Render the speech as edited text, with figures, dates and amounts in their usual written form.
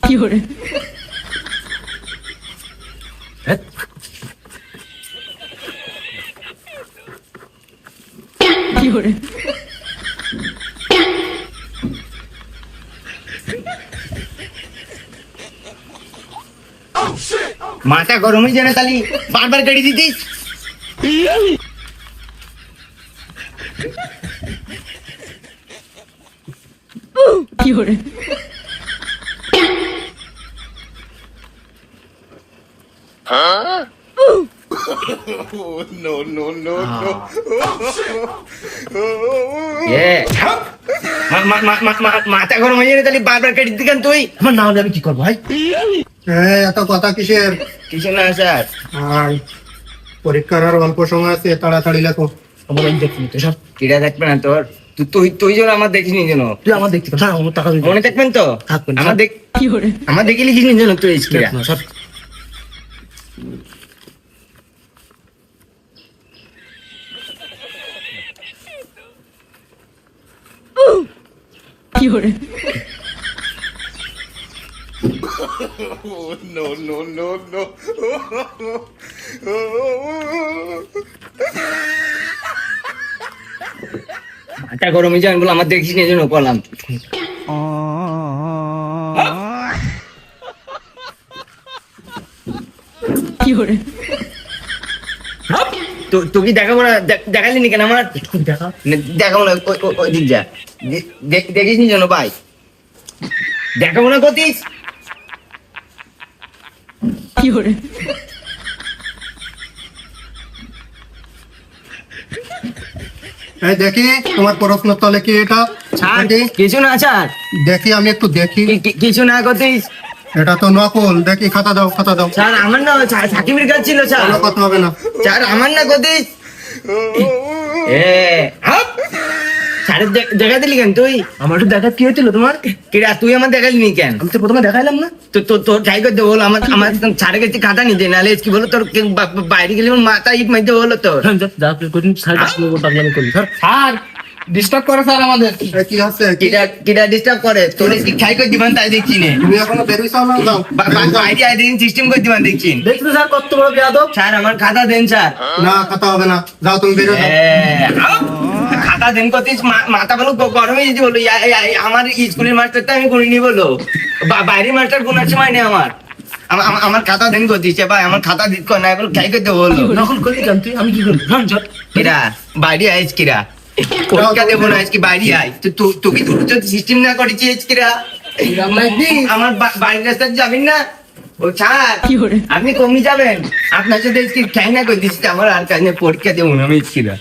有人， 有人， মাথা গরম হয়ে যায় না তালি বারবার গাড়ি দিতিস有人， মাথা গরম হয়ে যায় না তালি বারবার গাড়ি দিতেন তুই আমার না হলে আমি কি করবো ভাই? এত কথা কিসের? কিছু না স্যার আর পরীক্ষার আর অল্প সময় আছে, তাড়াতাড়ি লেখো। আমার আমি দেখছি তো সব। কিরা দেখবে না তোর তুই তুই তুই যেন আমার দেখিস নি যেন তুই আমার দেখতে পাস, আমার টাকা দিবি। মনে থাকবেন তো থাকবেন, আমার দেখ 有人， আমার দেখে লিখিস নি যেন তুই কিরা না, সব। 有人， মাথা গরম হয়ে যায় বলে আমার দেখিস নি যেন বললাম有人， তো তুই কি দেখাবো না দেখালি নি কেন আমার খুব দেখা। দেখাবো না ওই দিক যা দেখিস নি যেন ভাই দেখাবো না কতিস 有人， এই দেখি তোমার প্রশ্ন তলে কি এটা? ছাড় দেখি, কিছু না ছাড় দেখি আমি একটু দেখি। কিছু না কতিস এটা তো নকল। দেখি, খাতা দাও, খাতা দাও। স্যার আমার না সাকিবের কাছে ছিল স্যার কোনো কথা হবে না। স্যার আমার না কতিস স্যারের দেখা দিলি কেন তুই আমার একটু দেখা কি হয়েছিল তোমার? কিরা তুই আমার দেখালি নি কেন আমি তো প্রথমে দেখাইলাম না। তো তোর ট্রাই করতে বল আমার আমার ছাড়ে গেছে খাতা নিতে নাহলে কি বলো তোর বাইরে গেলে আমার মাথা ইট মাইতে বলো তোর যা তুই কোনদিন সাইড টাকলামি করবি স্যার। স্যার ডিস্টার্ব করে স্যার আমাদের। এ কি আছে? কি? কিরা ডিস্টার্ব করে তোর ট্রাই করে দিবান তাই দেখছি নে তুমি এখনো বেরোইছো না? যাও। বাইরে আইডিং সিস্টেম করে দিবান দেখছি দেখছো স্যার কত বড় বেয়াদব? স্যার আমার খাতা দেন স্যার না, খাতা হবে না। যাও, তুমি বেরো যাও। খাতা দেন কত মাথা বলো গরম হয়ে যেতে বলো আমার স্কুলের মাস্টারটা আমি করিনি বলো বাইরের মাস্টার কোনার সময় নেই আমার খাতা দেন করতেছে ভাই আমার খাতা দিত না এগুলো খাই করতে বললো নকল করলি কেন তুই? আমি কি করবি? রান চল। কিরা বাইরে আইস কিরা পরীক্ষা দেবো না আজকে বাইরে আই তুই কি সিস্টেম না করেছিস কিরা আমার বাড়ির রাস্তায় যাবেন না ও ছাড় 有人， আপনি কমই যাবেন আপনার সাথে ঠ্যাং না করে দিচ্ছি আমার আর কাজ পরীক্ষা দেবো না আমি কিরা